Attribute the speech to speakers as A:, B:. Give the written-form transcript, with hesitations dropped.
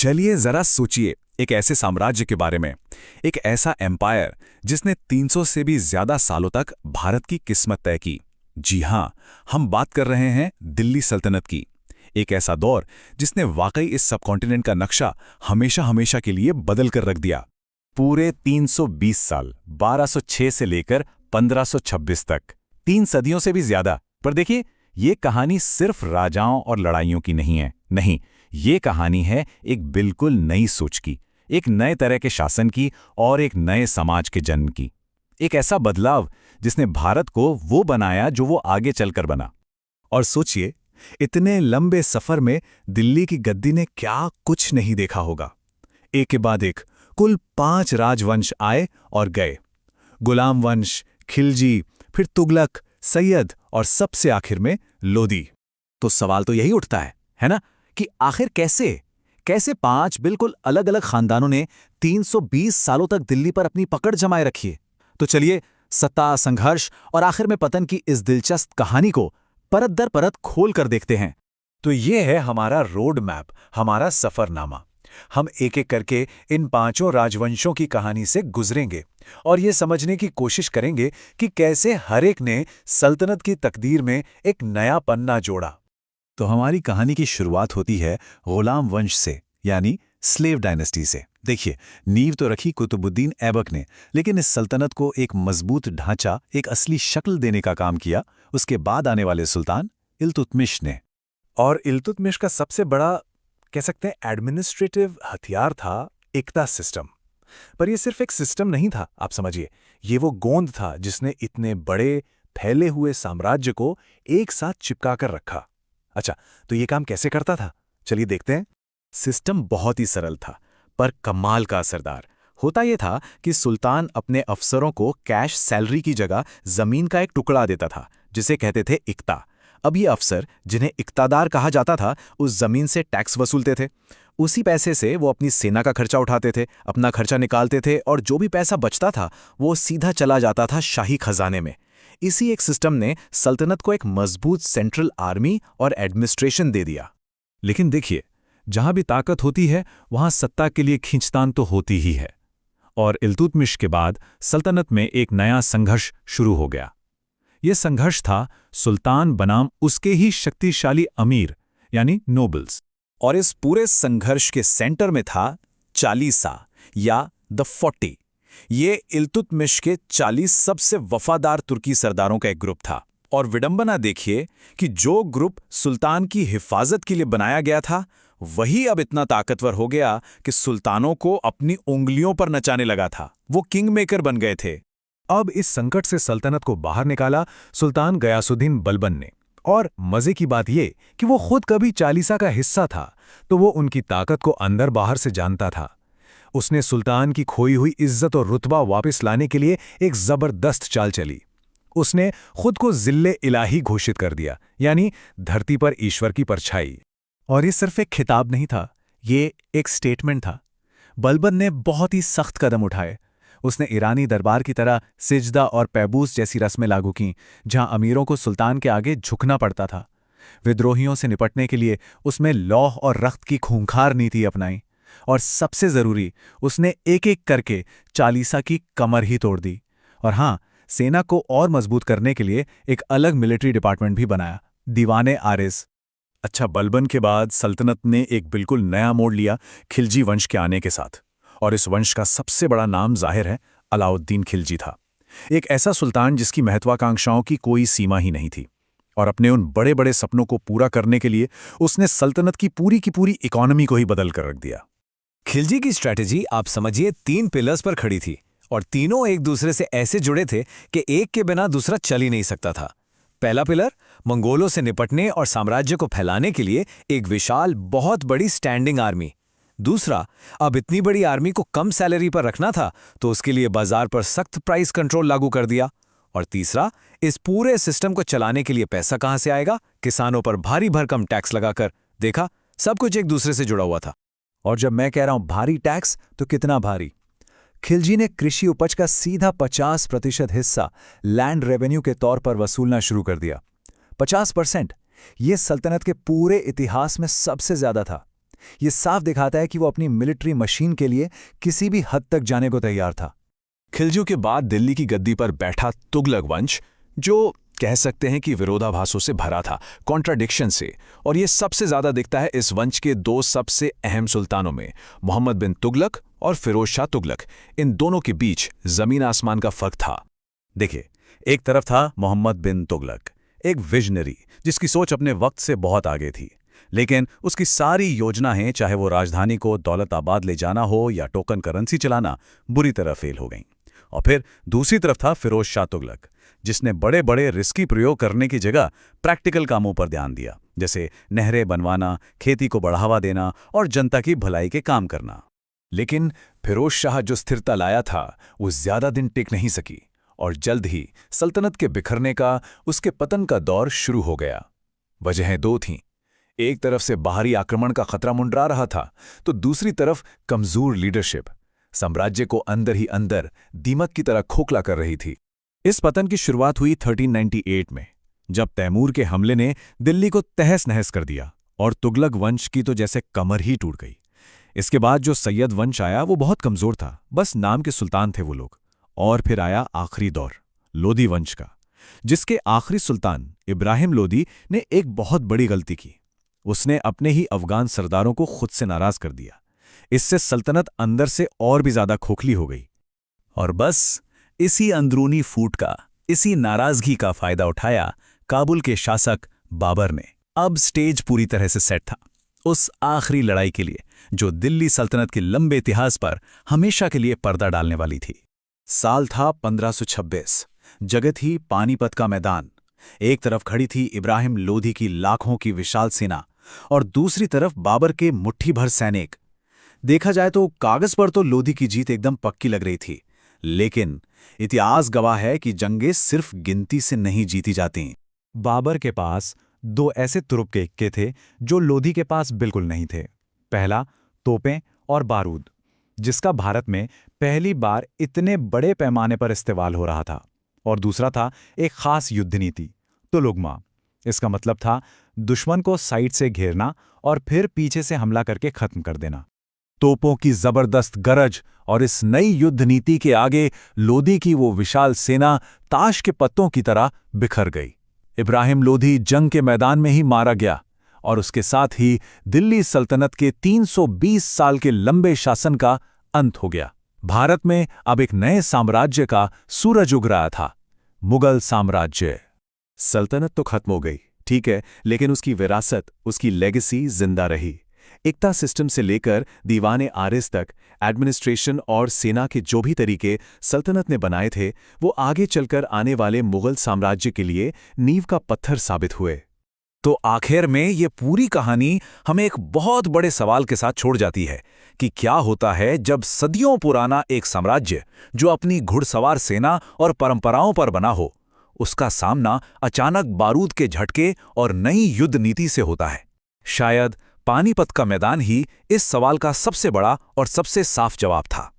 A: चलिए जरा सोचिए एक ऐसे साम्राज्य के बारे में, एक ऐसा एम्पायर जिसने 300 से भी ज्यादा सालों तक भारत की किस्मत तय की। जी हां, हम बात कर रहे हैं दिल्ली सल्तनत की। एक ऐसा दौर जिसने वाकई इस सबकॉन्टिनेंट का नक्शा हमेशा हमेशा के लिए बदल कर रख दिया। पूरे 320 साल, 1206 से लेकर 1526 तक, 3 सदियों से भी ज्यादा। पर देखिए, ये कहानी सिर्फ राजाओं और लड़ाइयों की नहीं है। नहीं, ये कहानी है एक बिल्कुल नई सोच की, एक नए तरह के शासन की और एक नए समाज के जन्म की। एक ऐसा बदलाव जिसने भारत को वो बनाया जो वो आगे चलकर बना। और सोचिए, इतने लंबे सफर में दिल्ली की गद्दी ने क्या कुछ नहीं देखा होगा। एक के बाद एक कुल 5 राजवंश आए और गए। गुलाम वंश, खिलजी, फिर तुगलक, सैयद और सबसे आखिर में लोदी। तो सवाल तो यही उठता है ना, कि आखिर कैसे 5 बिल्कुल अलग अलग खानदानों ने 320 सालों तक दिल्ली पर अपनी पकड़ जमाए रखी है। तो चलिए, सत्ता, संघर्ष और आखिर में पतन की इस दिलचस्प कहानी को परत दर परत खोल कर देखते हैं। तो ये है हमारा रोड मैप, हमारा सफरनामा। हम एक एक करके इन 5 राजवंशों की कहानी से गुजरेंगे और ये समझने की कोशिश करेंगे कि कैसे हर एक ने सल्तनत की तकदीर में एक नया पन्ना जोड़ा। तो हमारी कहानी की शुरुआत होती है गुलाम वंश से, यानी स्लेव डायनेस्टी से। देखिए, नींव तो रखी कुतुबुद्दीन ऐबक ने, लेकिन इस सल्तनत को एक मजबूत ढांचा, एक असली शक्ल देने का काम किया उसके बाद आने वाले सुल्तान इल्तुतमिश ने। और इल्तुतमिश का सबसे बड़ा, कह सकते हैं, एडमिनिस्ट्रेटिव हथियार था एकता सिस्टम। पर यह सिर्फ एक सिस्टम नहीं था, आप समझिए, ये वो गोंद था जिसने इतने बड़े फैले हुए साम्राज्य को एक साथ चिपका कर रखा। अच्छा, तो ये काम कैसे करता था? चलिए देखते हैं। सिस्टम बहुत ही सरल था, पर कमाल का असरदार। होता यह था कि सुल्तान अपने अफसरों को कैश सैलरी की जगह जमीन का एक टुकड़ा देता था, जिसे कहते थे इक्ता। अब ये अफसर, जिन्हें इक्तादार कहा जाता था, उस जमीन से टैक्स वसूलते थे। उसी पैसे से वो अपनी सेना का खर्चा उठाते थे, अपना खर्चा निकालते थे, और जो भी पैसा बचता था वो सीधा चला जाता था शाही खजाने में। इसी एक सिस्टम ने सल्तनत को एक मजबूत सेंट्रल आर्मी और एडमिनिस्ट्रेशन दे दिया। लेकिन देखिए, जहां भी ताकत होती है वहां सत्ता के लिए खींचतान तो होती ही है। और इल्तुतमिश के बाद सल्तनत में एक नया संघर्ष शुरू हो गया। यह संघर्ष था सुल्तान बनाम उसके ही शक्तिशाली अमीर, यानी नोबल्स। और इस पूरे संघर्ष के सेंटर में था चालीसा या द 40। ये इल्तुतमिश के 40 सबसे वफादार तुर्की सरदारों का एक ग्रुप था। और विडंबना देखिए कि जो ग्रुप सुल्तान की हिफाजत के लिए बनाया गया था, वही अब इतना ताकतवर हो गया कि सुल्तानों को अपनी उंगलियों पर नचाने लगा था। वो किंग मेकर बन गए थे। अब इस संकट से सल्तनत को बाहर निकाला सुल्तान गयासुद्दीन बलबन ने। और मजे की बात ये कि वो खुद कभी चालीसा का हिस्सा था, तो वो उनकी ताकत को अंदर बाहर से जानता था। उसने सुल्तान की खोई हुई इज्जत और रुतबा वापस लाने के लिए एक जबरदस्त चाल चली। उसने खुद को जिल्ले इलाही घोषित कर दिया, यानी धरती पर ईश्वर की परछाई। और ये सिर्फ एक खिताब नहीं था, ये एक स्टेटमेंट था। बलबन ने बहुत ही सख्त कदम उठाए। उसने ईरानी दरबार की तरह सिजदा और पैबूस जैसी रस्में लागू कीं, जहां अमीरों को सुल्तान के आगे झुकना पड़ता था। विद्रोहियों से निपटने के लिए उसमें लौह और रख्त की खूंखार नीति अपनाई। और सबसे जरूरी, उसने एक एक करके चालीसा की कमर ही तोड़ दी। और हां, सेना को और मजबूत करने के लिए एक अलग मिलिट्री डिपार्टमेंट भी बनाया, दीवाने आरिस। अच्छा, बलबन के बाद सल्तनत ने एक बिल्कुल नया मोड़ लिया खिलजी वंश के आने के साथ। और इस वंश का सबसे बड़ा नाम जाहिर है अलाउद्दीन खिलजी था। एक ऐसा सुल्तान जिसकी महत्वाकांक्षाओं की कोई सीमा ही नहीं थी। और अपने उन बड़े बड़े सपनों को पूरा करने के लिए उसने सल्तनत की पूरी इकोनॉमी को ही बदल कर रख दिया। खिलजी की स्ट्रैटेजी, आप समझिए, 3 पिलर्स पर खड़ी थी, और तीनों एक दूसरे से ऐसे जुड़े थे कि एक के बिना दूसरा चल ही नहीं सकता था। पहला पिलर, मंगोलों से निपटने और साम्राज्य को फैलाने के लिए एक विशाल, बहुत बड़ी स्टैंडिंग आर्मी। दूसरा, अब इतनी बड़ी आर्मी को कम सैलरी पर रखना था, तो उसके लिए बाजार पर सख्त प्राइस कंट्रोल लागू कर दिया। और तीसरा, इस पूरे सिस्टम को चलाने के लिए पैसा कहां से आएगा? किसानों पर भारी भरकम टैक्स लगाकर। देखा, सब कुछ एक दूसरे से जुड़ा हुआ था। और जब मैं कह रहा हूं भारी टैक्स, तो कितना भारी? खिलजी ने कृषि उपज का सीधा 50% हिस्सा लैंड रेवेन्यू के तौर पर वसूलना शुरू कर दिया। 50%। यह सल्तनत के पूरे इतिहास में सबसे ज्यादा था।
B: ये साफ दिखाता है कि वो अपनी मिलिट्री मशीन के लिए किसी भी हद तक जाने को तैयार था।
A: खिलजी के बाद दिल्ली की गद्दी पर बैठा तुगलक वंश, जो कह सकते हैं कि विरोधाभासों से भरा था, कॉन्ट्राडिक्शन से, और ये सबसे ज्यादा दिखता है इस वंश के दो सबसे अहम सुल्तानों में, मोहम्मद बिन तुगलक और फिरोज शाह तुगलक। इन दोनों के बीच जमीन आसमान का फर्क था।
B: देखिए, एक तरफ था मोहम्मद बिन तुगलक, एक विजनरी जिसकी सोच अपने वक्त से बहुत आगे थी, लेकिन उसकी सारी योजनाएं, चाहे वो राजधानी को दौलताबाद ले जाना हो या टोकन करेंसी चलाना, बुरी तरह फेल हो गईं। और फिर दूसरी तरफ था फिरोज शाह तुगलक, जिसने बड़े बड़े रिस्की प्रयोग करने की जगह प्रैक्टिकल कामों पर ध्यान दिया, जैसे नहरें बनवाना, खेती को बढ़ावा देना और जनता की भलाई के काम करना। लेकिन फिरोज शाह जो स्थिरता लाया था, वो ज्यादा दिन टिक नहीं सकी और जल्द ही सल्तनत के बिखरने का, उसके पतन का दौर शुरू हो गया। वजहें दो थीं। एक तरफ से बाहरी आक्रमण का खतरा मुंडरा रहा था, तो दूसरी तरफ कमजोर लीडरशिप साम्राज्य को अंदर ही अंदर दीमक की तरह खोखला कर रही थी। इस पतन की शुरुआत हुई 1398 में, जब तैमूर के हमले ने दिल्ली को तहस नहस कर दिया और तुगलक वंश की तो जैसे कमर ही टूट गई। इसके बाद जो सैयद वंश आया वो बहुत कमजोर था, बस नाम के सुल्तान थे वो लोग। और फिर आया आखिरी दौर, लोधी वंश का, जिसके आखिरी सुल्तान इब्राहिम लोधी ने एक बहुत बड़ी गलती की। उसने अपने ही अफगान सरदारों को खुद से नाराज कर दिया। इससे सल्तनत अंदर से और भी ज्यादा खोखली हो गई। और बस इसी अंदरूनी फूट का, इसी नाराजगी का फायदा उठाया काबुल के शासक बाबर ने। अब स्टेज पूरी तरह से सेट था उस आखिरी लड़ाई के लिए, जो दिल्ली सल्तनत के लंबे इतिहास पर हमेशा के लिए पर्दा डालने वाली थी। साल था 1526। जगह थी पानीपत का मैदान। एक तरफ खड़ी थी इब्राहिम लोधी की लाखों की विशाल सेना और दूसरी तरफ बाबर के मुट्ठी भर सैनिक। देखा जाए तो कागज पर तो लोधी की जीत एकदम पक्की लग रही थी, लेकिन इतिहास गवाह है कि जंगें सिर्फ गिनती से नहीं जीती जाती। बाबर के पास दो ऐसे तुरुप के थे जो लोधी के पास बिल्कुल नहीं थे। पहला, तोपें और बारूद, जिसका भारत में पहली बार इतने बड़े पैमाने पर इस्तेमाल हो रहा था। और दूसरा था एक खास युद्ध नीति, तुलुगमा। इसका मतलब था दुश्मन को साइड से घेरना और फिर पीछे से हमला करके खत्म कर देना। तोपों की जबरदस्त गरज और इस नई युद्ध नीति के आगे लोधी की वो विशाल सेना ताश के पत्तों की तरह बिखर गई। इब्राहिम लोधी जंग के मैदान में ही मारा गया और उसके साथ ही दिल्ली सल्तनत के 320 साल के लंबे शासन का अंत हो गया। भारत में अब एक नए साम्राज्य का सूरज उग रहा था, मुगल साम्राज्य। सल्तनत तो खत्म हो गई, ठीक है, लेकिन उसकी विरासत, उसकी लेगेसी जिंदा रही। एकता सिस्टम से लेकर दीवाने आरिस तक एडमिनिस्ट्रेशन और सेना के जो भी तरीके सल्तनत ने बनाए थे, वो आगे चलकर आने वाले मुगल साम्राज्य के लिए नींव का पत्थर साबित हुए। तो आखिर में ये पूरी कहानी हमें एक बहुत बड़े सवाल के साथ छोड़ जाती है कि क्या होता है जब सदियों पुराना एक साम्राज्य, जो अपनी घुड़सवार सेना और परंपराओं पर बना हो, उसका सामना अचानक बारूद के झटके और नई युद्ध नीति से होता है। शायद पानीपत का मैदान ही इस सवाल का सबसे बड़ा और सबसे साफ जवाब था।